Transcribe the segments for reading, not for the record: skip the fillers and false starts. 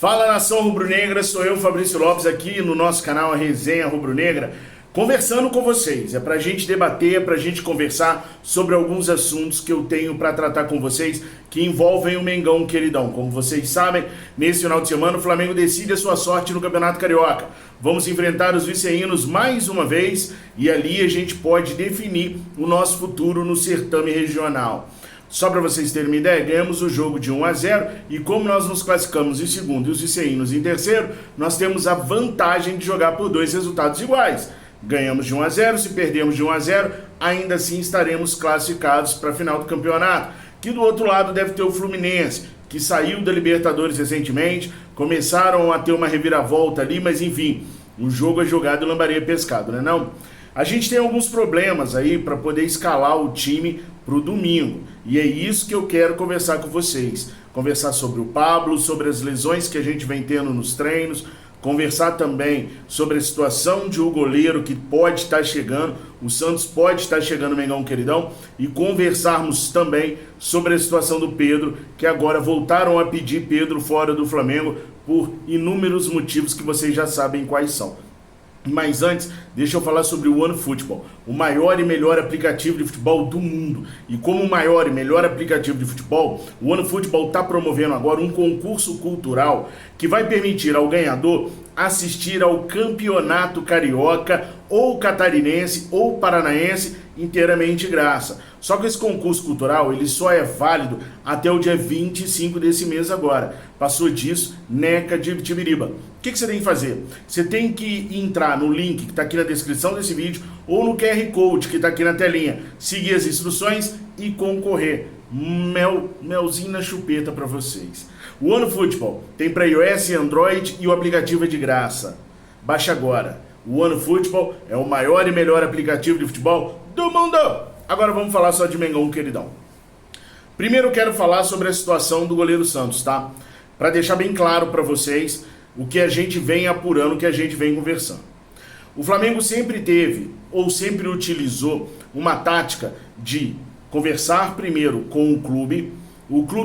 Fala, nação rubro-negra, sou eu, Fabrício Lopes, aqui no nosso canal A Resenha Rubro-Negra, conversando com vocês. É pra gente debater, é pra gente conversar sobre alguns assuntos que eu tenho pra tratar com vocês que envolvem o Mengão queridão. Como vocês sabem, nesse final de semana o Flamengo decide a sua sorte no Campeonato Carioca. Vamos enfrentar os vice-reinos mais uma vez e ali a gente pode definir o nosso futuro no certame regional. Só para vocês terem uma ideia, ganhamos o jogo de 1-0 e como nós nos classificamos em segundo e os vice-reinos em terceiro, nós temos a vantagem de jogar por dois resultados iguais. Ganhamos de 1-0, se perdemos de 1-0, ainda assim estaremos classificados para a final do campeonato. Que do outro lado deve ter o Fluminense, que saiu da Libertadores recentemente, começaram a ter uma reviravolta ali, mas enfim, o jogo é jogado e lambaria pescado, né não? A gente tem alguns problemas aí para poder escalar o time para o domingo. E é isso que eu quero conversar com vocês. Conversar sobre o Pablo, sobre as lesões que a gente vem tendo nos treinos, conversar também sobre a situação de um goleiro que pode estar chegando, o Santos pode estar chegando, Mengão queridão, e conversarmos também sobre a situação do Pedro, que agora voltaram a pedir Pedro fora do Flamengo por inúmeros motivos que vocês já sabem quais são. Mas antes, deixa eu falar sobre o OneFootball, o maior e melhor aplicativo de futebol do mundo. E como o maior e melhor aplicativo de futebol, o OneFootball está promovendo agora um concurso cultural que vai permitir ao ganhador assistir ao campeonato carioca ou catarinense ou paranaense inteiramente de graça. Só que esse concurso cultural ele só é válido até o dia 25 desse mês agora. Passou disso, neca de Tibiriba. O que você tem que fazer? Você tem que entrar no link que está aqui na descrição desse vídeo ou no QR Code que está aqui na telinha, seguir as instruções e concorrer. Melzinho na chupeta para vocês. O OneFootball tem para iOS e Android e o aplicativo é de graça. Baixa agora. O OneFootball é o maior e melhor aplicativo de futebol do mundo. Agora vamos falar só de Mengão queridão. Primeiro eu quero falar sobre a situação do goleiro Santos, tá? Para deixar bem claro para vocês o que a gente vem apurando, o que a gente vem conversando. O Flamengo sempre teve, ou sempre utilizou, uma tática de conversar primeiro com o clube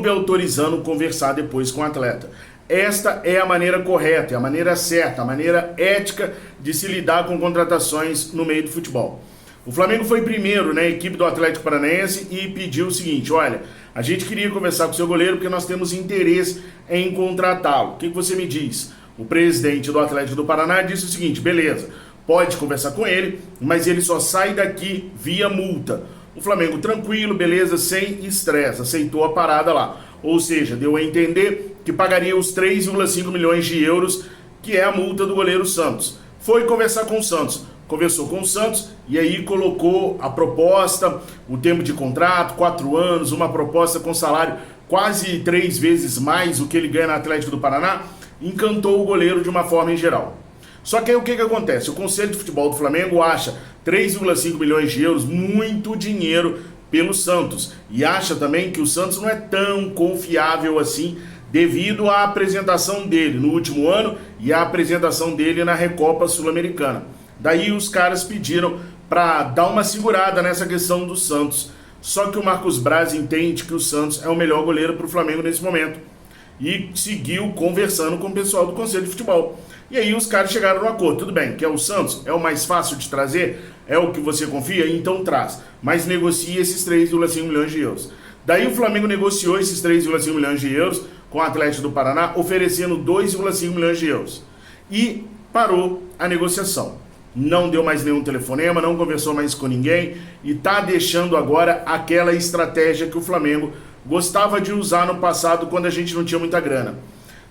autorizando conversar depois com o atleta. Esta é a maneira correta, é a maneira certa, a maneira ética de se lidar com contratações no meio do futebol. O Flamengo foi primeiro na equipe do Atlético Paranaense e pediu o seguinte: olha, a gente queria conversar com o seu goleiro porque nós temos interesse em contratá-lo. O que você me diz? O presidente do Atlético do Paraná disse o seguinte: beleza, pode conversar com ele, mas ele só sai daqui via multa. O Flamengo tranquilo, beleza, sem estresse, aceitou a parada lá. Ou seja, deu a entender que pagaria os 3,5 milhões de euros, que é a multa do goleiro Santos. Foi conversar com o Santos. Conversou com o Santos e aí colocou a proposta, o tempo de contrato, 4 anos, uma proposta com salário quase 3 vezes mais o que ele ganha no Atlético do Paraná, encantou o goleiro de uma forma em geral. Só que aí o que acontece? O Conselho de Futebol do Flamengo acha 3,5 milhões de euros muito dinheiro pelo Santos e acha também que o Santos não é tão confiável assim devido à apresentação dele no último ano e à apresentação dele na Recopa Sul-Americana. Daí os caras pediram para dar uma segurada nessa questão do Santos. Só que o Marcos Braz entende que o Santos é o melhor goleiro para o Flamengo nesse momento. E seguiu conversando com o pessoal do Conselho de Futebol. E aí os caras chegaram no acordo. Tudo bem, que é o Santos, é o mais fácil de trazer, é o que você confia, então traz. Mas negocia esses 3,5 milhões de euros. Daí o Flamengo negociou esses 3,5 milhões de euros com o Atlético do Paraná, oferecendo 2,5 milhões de euros. E parou a negociação. Não deu mais nenhum telefonema, não conversou mais com ninguém e está deixando agora aquela estratégia que o Flamengo gostava de usar no passado quando a gente não tinha muita grana.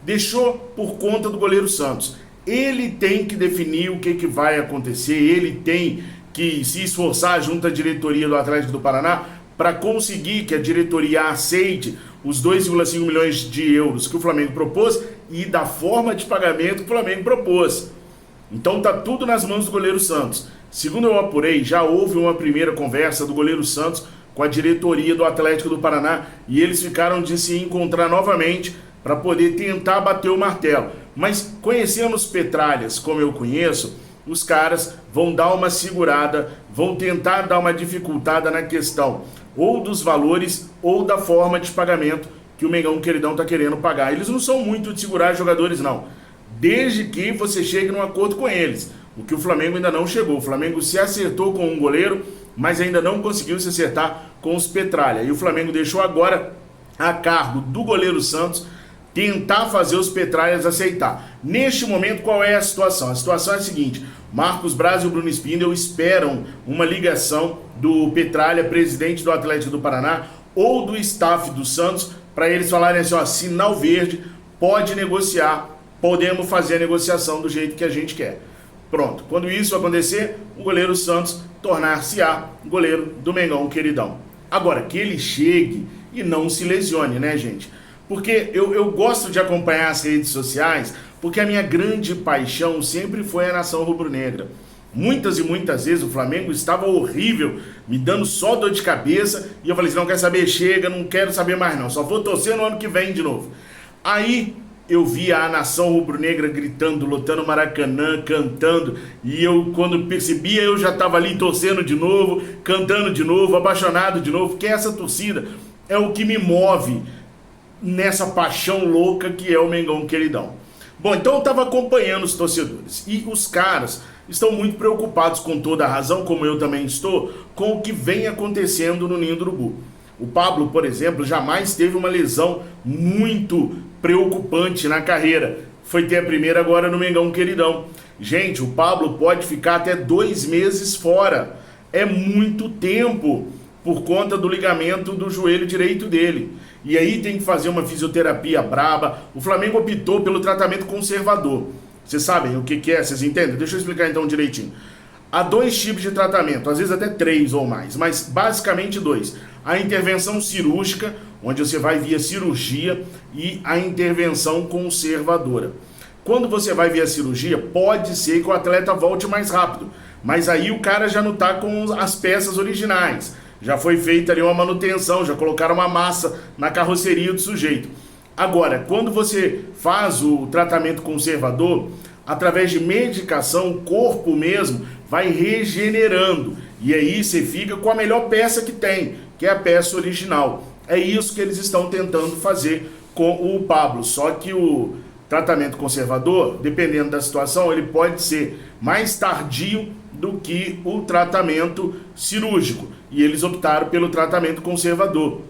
Deixou por conta do goleiro Santos. Ele tem que definir o que vai acontecer, ele tem que se esforçar junto à diretoria do Atlético do Paraná para conseguir que a diretoria aceite os 2,5 milhões de euros que o Flamengo propôs e da forma de pagamento que o Flamengo propôs. Então tá tudo nas mãos do goleiro Santos. Segundo eu apurei, já houve uma primeira conversa do goleiro Santos com a diretoria do Atlético do Paraná e eles ficaram de se encontrar novamente para poder tentar bater o martelo. Mas conhecendo os Petralhas como eu conheço, os caras vão dar uma segurada, vão tentar dar uma dificultada na questão ou dos valores ou da forma de pagamento que o Mengão Queridão tá querendo pagar. Eles não são muito de segurar jogadores, não. Desde que você chegue num acordo com eles. O que o Flamengo ainda não chegou. O Flamengo se acertou com um goleiro, mas ainda não conseguiu se acertar com os Petralha. E o Flamengo deixou agora a cargo do goleiro Santos tentar fazer os Petralhas aceitar. Neste momento, qual é a situação? A situação é a seguinte: Marcos Braz e o Bruno Spindel esperam uma ligação do Petralha, presidente do Atlético do Paraná, ou do staff do Santos, para eles falarem assim, ó, sinal verde, pode negociar, podemos fazer a negociação do jeito que a gente quer. Pronto, quando isso acontecer, o goleiro Santos tornar-se-á goleiro do Mengão Queridão. Agora, que ele chegue e não se lesione, né, gente? Porque eu gosto de acompanhar as redes sociais, porque a minha grande paixão sempre foi a nação rubro-negra. Muitas e muitas vezes o Flamengo estava horrível, me dando só dor de cabeça, e eu falei assim, não quer saber, chega, não quero saber mais não, só vou torcer no ano que vem de novo. Aí eu via a nação rubro-negra gritando, lotando o Maracanã, cantando, e eu, quando percebia, eu já estava ali torcendo de novo, cantando de novo, apaixonado de novo, porque essa torcida é o que me move nessa paixão louca que é o Mengão Queridão. Bom, então eu estava acompanhando os torcedores, e os caras estão muito preocupados, com toda a razão, como eu também estou, com o que vem acontecendo no Ninho do Urubu. O Pablo, por exemplo, jamais teve uma lesão muito preocupante na carreira. Foi ter a primeira agora no Mengão Queridão. Gente, o Pablo pode ficar até 2 meses fora. É muito tempo por conta do ligamento do joelho direito dele. E aí tem que fazer uma fisioterapia braba. O Flamengo optou pelo tratamento conservador. Vocês sabem o que é? Vocês entendem? Deixa eu explicar então direitinho. Há 2 tipos de tratamento, às vezes até 3 ou mais, mas basicamente 2. A intervenção cirúrgica, onde você vai via cirurgia, e a intervenção conservadora. Quando você vai via cirurgia, pode ser que o atleta volte mais rápido, mas aí o cara já não está com as peças originais. Já foi feita ali uma manutenção, já colocaram uma massa na carroceria do sujeito. Agora, quando você faz o tratamento conservador, através de medicação, o corpo mesmo vai regenerando. E aí você fica com a melhor peça que tem, que é a peça original. É isso que eles estão tentando fazer com o Pablo. Só que o tratamento conservador, dependendo da situação, ele pode ser mais tardio do que o tratamento cirúrgico. E eles optaram pelo tratamento conservador.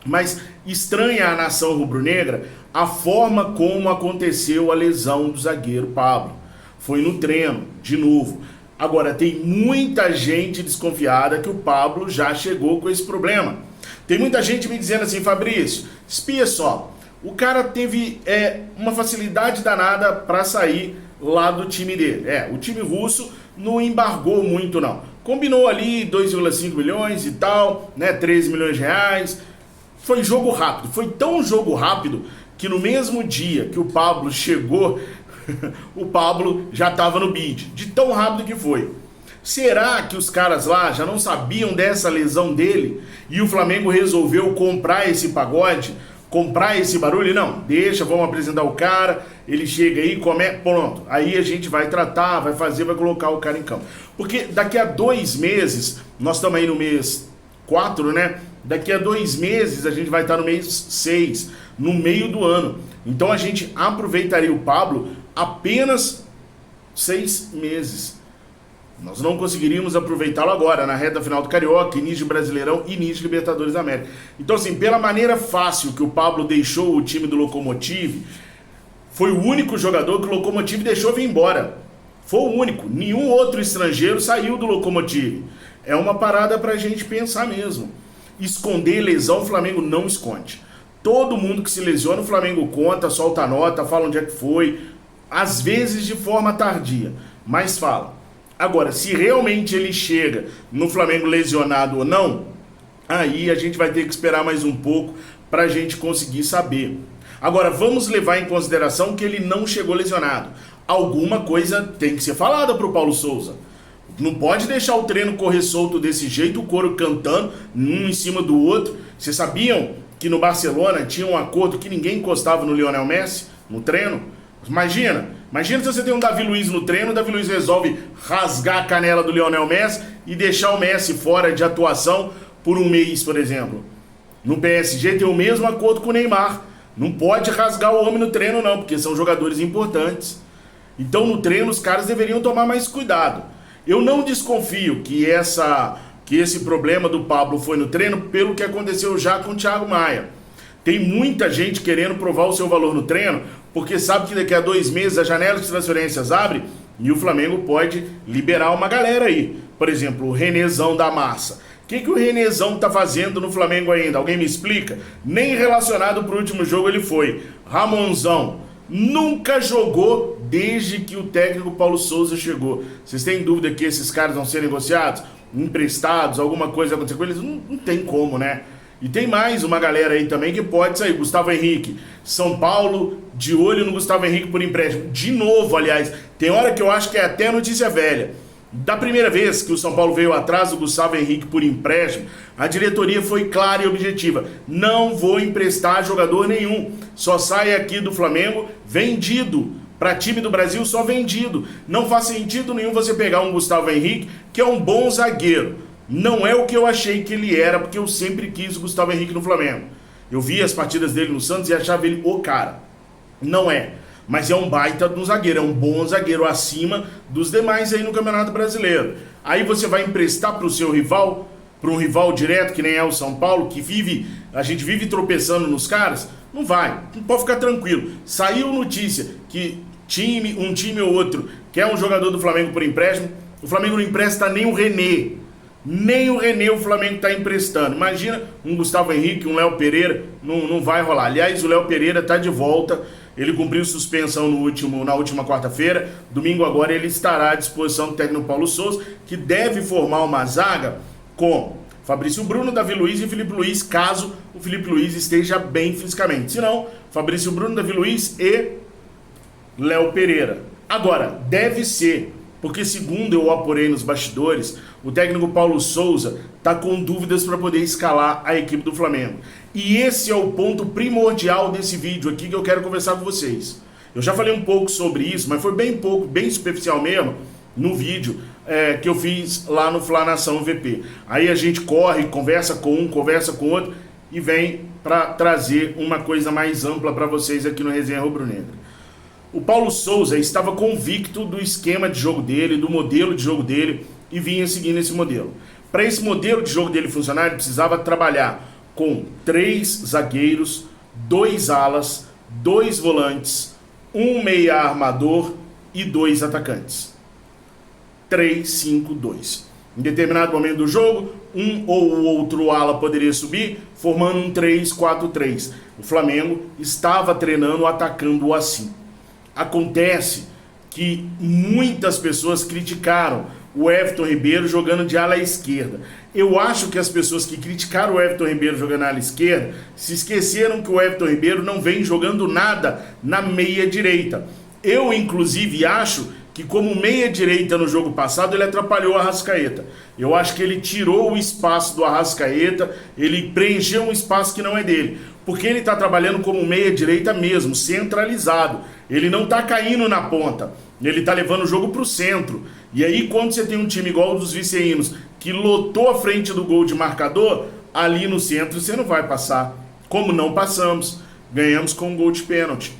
Mas estranha a nação rubro-negra a forma como aconteceu a lesão do zagueiro Pablo. Foi no treino, de novo. Agora, tem muita gente desconfiada que o Pablo já chegou com esse problema. Tem muita gente me dizendo assim, Fabrício, espia só, o cara teve uma facilidade danada para sair lá do time dele. O time russo não embargou muito não. Combinou ali 2,5 milhões e tal, né, 13 milhões de reais. Foi jogo rápido, foi tão jogo rápido que no mesmo dia que o Pablo chegou, o Pablo já estava no bid, de tão rápido que foi. Será que os caras lá já não sabiam dessa lesão dele e o Flamengo resolveu comprar esse pagode, comprar esse barulho? Não, deixa, vamos apresentar o cara, ele chega aí, pronto, aí a gente vai tratar, vai fazer, vai colocar o cara em campo. Porque daqui a 2 meses, nós estamos aí no mês 4, né? Daqui a 2 meses a gente vai estar no mês 6, no meio do ano. Então a gente aproveitaria o Pablo apenas 6 meses. Nós não conseguiríamos aproveitá-lo agora, na reta final do Carioca, início de Brasileirão, início de Libertadores da América. Então assim, pela maneira fácil que o Pablo deixou o time do Lokomotiv, foi o único jogador que o Lokomotiv deixou vir embora. Foi o único. Nenhum outro estrangeiro saiu do Lokomotiv. É uma parada pra gente pensar mesmo. Esconder lesão, o Flamengo não esconde. Todo mundo que se lesiona, o Flamengo conta, solta nota, fala onde é que foi, às vezes de forma tardia, mas fala. Agora, se realmente ele chega no Flamengo lesionado ou não, aí a gente vai ter que esperar mais um pouco para a gente conseguir saber. Agora, vamos levar em consideração que ele não chegou lesionado. Alguma coisa tem que ser falada para o Paulo Souza. Não pode deixar o treino correr solto desse jeito, o coro cantando, um em cima do outro. Vocês sabiam que no Barcelona tinha um acordo que ninguém encostava no Lionel Messi, no treino? Imagina se você tem um Davi Luiz no treino, o Davi Luiz resolve rasgar a canela do Lionel Messi e deixar o Messi fora de atuação por 1 mês, por exemplo. No PSG tem o mesmo acordo com o Neymar. Não pode rasgar o homem no treino não, porque são jogadores importantes. Então no treino os caras deveriam tomar mais cuidado. Eu não desconfio que esse problema do Pablo foi no treino pelo que aconteceu já com o Thiago Maia. Tem muita gente querendo provar o seu valor no treino, porque sabe que daqui a 2 meses a janela de transferências abre e o Flamengo pode liberar uma galera aí. Por exemplo, o Renezão da Massa. O que o Renezão tá fazendo no Flamengo ainda? Alguém me explica? Nem relacionado pro último jogo ele foi. Ramonzão nunca jogou desde que o técnico Paulo Souza chegou. Vocês têm dúvida que esses caras vão ser negociados? Emprestados? Alguma coisa acontecer com eles? Não tem como, né? E tem mais uma galera aí também que pode sair. Gustavo Henrique. São Paulo de olho no Gustavo Henrique por empréstimo. De novo, aliás. Tem hora que eu acho que é até notícia velha. Da primeira vez que o São Paulo veio atrás do Gustavo Henrique por empréstimo, a diretoria foi clara e objetiva. Não vou emprestar jogador nenhum. Só sai aqui do Flamengo vendido. Para time do Brasil, só vendido. Não faz sentido nenhum você pegar um Gustavo Henrique, que é um bom zagueiro. Não é o que eu achei que ele era, porque eu sempre quis o Gustavo Henrique no Flamengo. Eu vi as partidas dele no Santos e achava ele o cara. Não é. Mas é um baita de um zagueiro, é um bom zagueiro acima dos demais aí no Campeonato Brasileiro. Aí você vai emprestar para o seu rival, para um rival direto, que nem é o São Paulo, que a gente vive tropeçando nos caras? Não vai, não pode ficar tranquilo. Saiu notícia que um time ou outro quer um jogador do Flamengo por empréstimo, o Flamengo não empresta nem o René. Nem o René o Flamengo está emprestando. Imagina um Gustavo Henrique, um Léo Pereira, não vai rolar. Aliás, o Léo Pereira está de volta. Ele cumpriu suspensão na última quarta-feira. Domingo agora ele estará à disposição do técnico Paulo Souza, que deve formar uma zaga com Fabrício Bruno, Davi Luiz e Felipe Luiz, caso o Felipe Luiz esteja bem fisicamente. Se não, Fabrício Bruno, Davi Luiz e Léo Pereira. Agora, deve ser, porque segundo eu apurei nos bastidores, o técnico Paulo Souza está com dúvidas para poder escalar a equipe do Flamengo. E esse é o ponto primordial desse vídeo aqui que eu quero conversar com vocês. Eu já falei um pouco sobre isso, mas foi bem pouco, bem superficial mesmo, no vídeo que eu fiz lá no Fla Nação VP. Aí a gente corre, conversa com um, conversa com outro e vem para trazer uma coisa mais ampla para vocês aqui no Resenha Rubro-Negra. O Paulo Souza estava convicto do esquema de jogo dele, do modelo de jogo dele e vinha seguindo esse modelo. Para esse modelo de jogo dele funcionar, ele precisava trabalhar com 3 zagueiros, 2 alas, 2 volantes, 1 meia armador e 2 atacantes. 3-5-2. Em determinado momento do jogo, um ou o outro ala poderia subir, formando um 3-4-3. O Flamengo estava treinando, atacando assim. Acontece que muitas pessoas criticaram o Everton Ribeiro jogando de ala esquerda. Eu acho que as pessoas que criticaram o Everton Ribeiro jogando na ala esquerda se esqueceram que o Everton Ribeiro não vem jogando nada na meia direita. Eu, inclusive, acho que como meia direita no jogo passado, ele atrapalhou o Arrascaeta. Eu acho que ele tirou o espaço do Arrascaeta, ele preencheu um espaço que não é dele. Porque ele está trabalhando como meia direita mesmo, centralizado. Ele não está caindo na ponta, ele está levando o jogo para o centro. E aí quando você tem um time igual o dos vice-reinos, que lotou a frente do gol de marcador, ali no centro você não vai passar. Como não passamos, ganhamos com um gol de pênalti.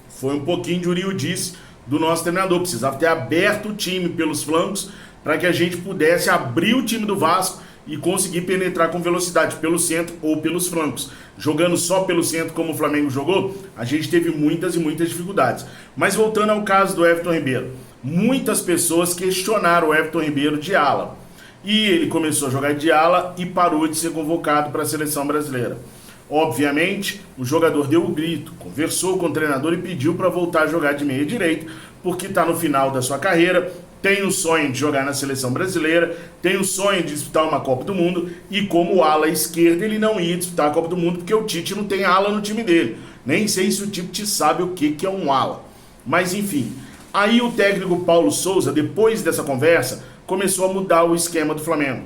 Foi um pouquinho de uriudice do nosso treinador, precisava ter aberto o time pelos flancos para que a gente pudesse abrir o time do Vasco e conseguir penetrar com velocidade pelo centro ou pelos flancos. Jogando só pelo centro como o Flamengo jogou, a gente teve muitas e muitas dificuldades. Mas voltando ao caso do Everton Ribeiro, muitas pessoas questionaram o Everton Ribeiro de ala. E ele começou a jogar de ala e parou de ser convocado para a seleção brasileira. Obviamente, o jogador deu o grito, conversou com o treinador e pediu para voltar a jogar de meia direita, porque está no final da sua carreira, tem o sonho de jogar na seleção brasileira, tem o sonho de disputar uma Copa do Mundo, e como ala esquerda ele não ia disputar a Copa do Mundo porque o Tite não tem ala no time dele. Nem sei se o Tite sabe o que é um ala. Mas enfim, aí o técnico Paulo Souza, depois dessa conversa, começou a mudar o esquema do Flamengo.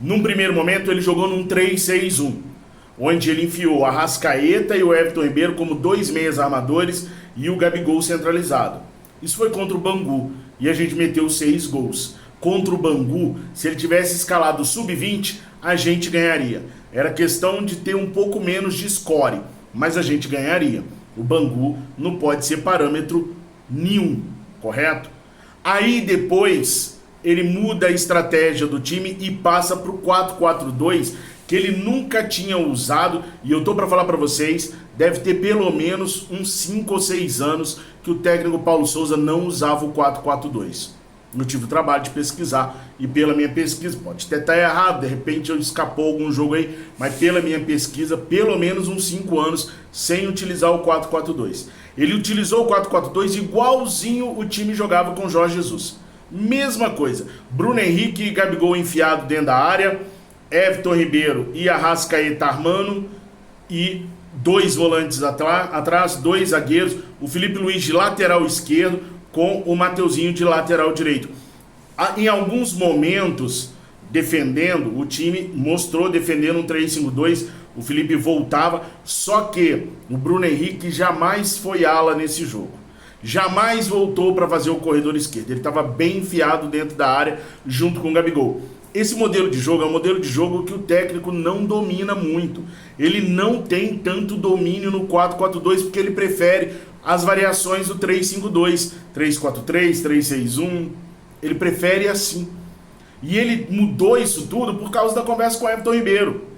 Num primeiro momento ele jogou num 3-6-1, onde ele enfiou a Arrascaeta e o Everton Ribeiro como 2 meias armadores e o Gabigol centralizado. Isso foi contra o Bangu e a gente meteu 6 gols. Contra o Bangu, se ele tivesse escalado o sub-20, a gente ganharia. Era questão de ter um pouco menos de score, mas a gente ganharia. O Bangu não pode ser parâmetro nenhum, correto? Aí depois ele muda a estratégia do time e passa para o 4-4-2, que ele nunca tinha usado, e eu tô para falar para vocês, deve ter pelo menos uns 5 ou 6 anos que o técnico Paulo Souza não usava o 4-4-2. Eu tive o trabalho de pesquisar, e pela minha pesquisa, pode até estar errado, de repente eu escapou algum jogo aí, mas pela minha pesquisa, pelo menos uns 5 anos sem utilizar o 4-4-2. Ele utilizou o 4-4-2 igualzinho o time jogava com Jorge Jesus. Mesma coisa, Bruno Henrique e Gabigol enfiado dentro da área, Everton Ribeiro e Arrascaeta armando, e 2 volantes atrás, 2 zagueiros, o Felipe Luiz de lateral esquerdo com o Mateuzinho de lateral direito. Em alguns momentos, defendendo, o time mostrou defendendo um 3-5-2, o Felipe voltava, só que o Bruno Henrique jamais foi ala nesse jogo. Jamais voltou para fazer o corredor esquerdo, ele estava bem enfiado dentro da área junto com o Gabigol. Esse modelo de jogo é um modelo de jogo que o técnico não domina muito. Ele não tem tanto domínio no 4-4-2 porque ele prefere as variações do 3-5-2, 3-4-3, 3-6-1. Ele prefere assim. E ele mudou isso tudo por causa da conversa com o Everton Ribeiro.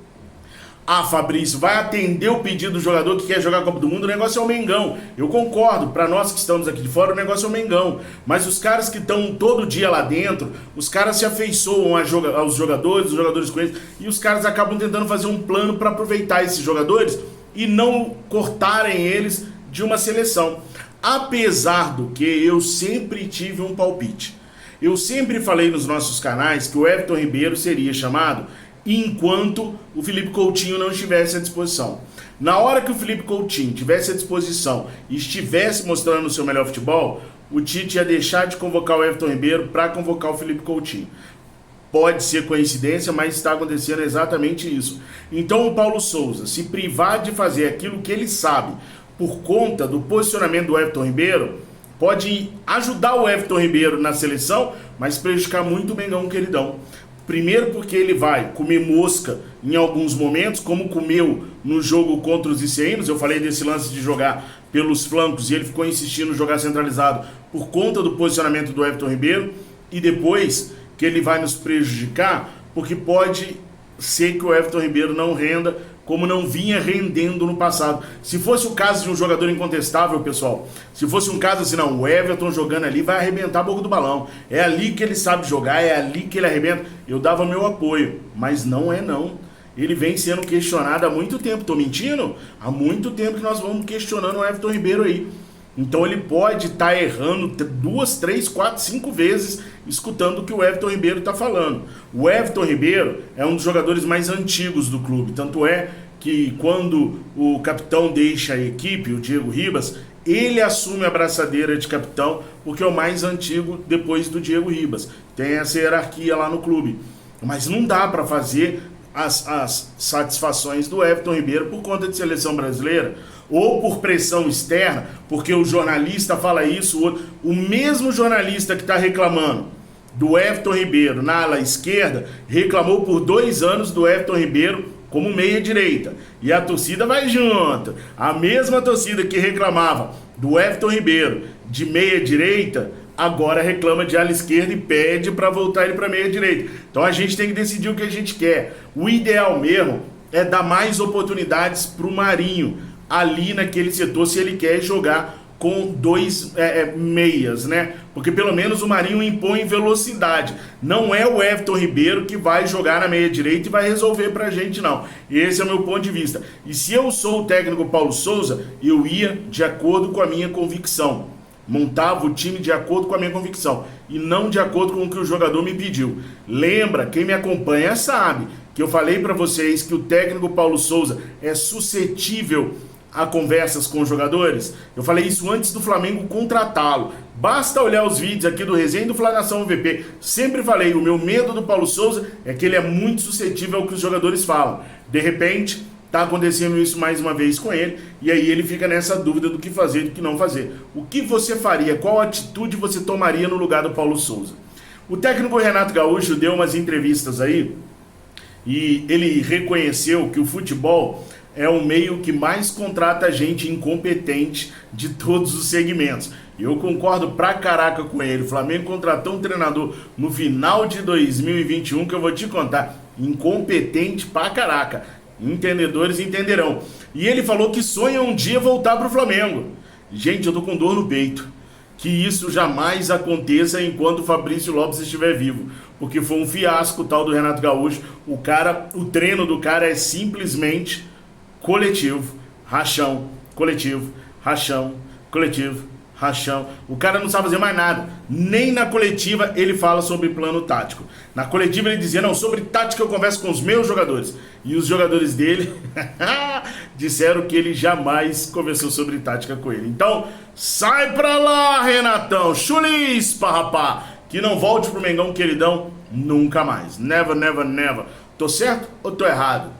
Ah, Fabrício, vai atender o pedido do jogador que quer jogar a Copa do Mundo, o negócio é o Mengão. Eu concordo, para nós que estamos aqui de fora, o negócio é o Mengão. Mas os caras que estão todo dia lá dentro, os caras se afeiçoam aos jogadores, os jogadores com eles, e os caras acabam tentando fazer um plano para aproveitar esses jogadores e não cortarem eles de uma seleção. Apesar do que eu sempre tive um palpite. Eu sempre falei nos nossos canais que o Everton Ribeiro seria chamado enquanto o Felipe Coutinho não estivesse à disposição. Na hora que o Felipe Coutinho estivesse à disposição e estivesse mostrando o seu melhor futebol, o Tite ia deixar de convocar o Everton Ribeiro para convocar o Felipe Coutinho. Pode ser coincidência, mas está acontecendo exatamente isso. Então o Paulo Souza, se privar de fazer aquilo que ele sabe por conta do posicionamento do Everton Ribeiro, pode ajudar o Everton Ribeiro na seleção, mas prejudicar muito o Mengão queridão. Primeiro porque ele vai comer mosca em alguns momentos, como comeu no jogo contra os Iceinos. Eu falei desse lance de jogar pelos flancos e ele ficou insistindo em jogar centralizado por conta do posicionamento do Everton Ribeiro. E depois que ele vai nos prejudicar, porque pode ser que o Everton Ribeiro não renda como não vinha rendendo no passado. Se fosse o caso de um jogador incontestável, pessoal, se fosse um caso assim, não, o Everton jogando ali vai arrebentar a boca do balão, é ali que ele sabe jogar, é ali que ele arrebenta, eu dava meu apoio, mas não é não. Ele vem sendo questionado há muito tempo, tô mentindo? Há muito tempo que nós vamos questionando o Everton Ribeiro aí. Então ele pode estar errando 2, 3, 4, 5 vezes escutando o que o Everton Ribeiro está falando. O Everton Ribeiro é um dos jogadores mais antigos do clube, tanto é que quando o capitão deixa a equipe, o Diego Ribas, ele assume a braçadeira de capitão, porque é o mais antigo depois do Diego Ribas. Tem essa hierarquia lá no clube. Mas não dá para fazer as satisfações do Everton Ribeiro por conta de seleção brasileira, ou por pressão externa, porque o jornalista fala isso, o mesmo jornalista que está reclamando do Everton Ribeiro na ala esquerda, reclamou por 2 anos do Everton Ribeiro como meia direita, e a torcida vai junto. A mesma torcida que reclamava do Everton Ribeiro de meia direita, agora reclama de ala esquerda e pede para voltar ele para meia direita. Então a gente tem que decidir o que a gente quer. O ideal mesmo é dar mais oportunidades para o Marinho ali naquele setor, se ele quer jogar com 2 meias, né? Porque pelo menos o Marinho impõe velocidade. Não é o Everton Ribeiro que vai jogar na meia direita e vai resolver pra gente, não. Esse é o meu ponto de vista. E se eu sou o técnico Paulo Souza, eu ia de acordo com a minha convicção. Montava o time de acordo com a minha convicção e não de acordo com o que o jogador me pediu. Lembra, quem me acompanha sabe que eu falei pra vocês que o técnico Paulo Souza é suscetível a conversas com os jogadores. Eu falei isso antes do Flamengo contratá-lo. Basta olhar os vídeos aqui do Resenha e do Fla Nação VP. Sempre falei, o meu medo do Paulo Souza é que ele é muito suscetível ao que os jogadores falam. De repente, tá acontecendo isso mais uma vez com ele, e aí ele fica nessa dúvida do que fazer e do que não fazer. O que você faria? Qual atitude você tomaria no lugar do Paulo Souza? O técnico Renato Gaúcho deu umas entrevistas aí, e ele reconheceu que o futebol é o meio que mais contrata gente incompetente de todos os segmentos. Eu concordo pra caraca com ele. O Flamengo contratou um treinador no final de 2021 que eu vou te contar, incompetente pra caraca. Entendedores entenderão. E ele falou que sonha um dia voltar pro Flamengo. Gente, eu tô com dor no peito. Que isso jamais aconteça enquanto o Fabrício Lopes estiver vivo. Porque foi um fiasco o tal do Renato Gaúcho. O treino do cara é simplesmente coletivo, rachão, coletivo, rachão, coletivo, rachão. O cara não sabe fazer mais nada. Nem na coletiva ele fala sobre plano tático. Na coletiva ele dizia, não, sobre tática eu converso com os meus jogadores. E os jogadores dele disseram que ele jamais conversou sobre tática com ele. Então, sai pra lá, Renatão. Chulispa, rapá. Que não volte pro Mengão, queridão, nunca mais. Never, never, never. Tô certo ou tô errado?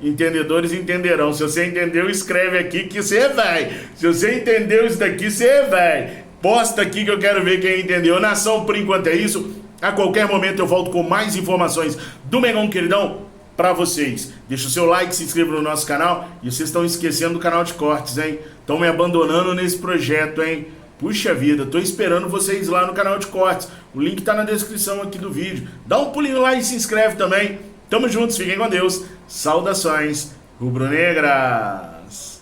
Entendedores entenderão. Se você entendeu, escreve aqui que você é velho. Se você entendeu isso daqui, você é velho. Posta aqui que eu quero ver quem entendeu. Nação, por enquanto é isso. A qualquer momento eu volto com mais informações do Mengão Queridão pra vocês. Deixa o seu like, se inscreva no nosso canal. E vocês estão esquecendo do canal de cortes, hein? Estão me abandonando nesse projeto, hein? Puxa vida, tô esperando vocês lá no canal de cortes. O link tá na descrição aqui do vídeo. Dá um pulinho lá e se inscreve também. Tamo juntos, fiquem com Deus. Saudações rubro-negras.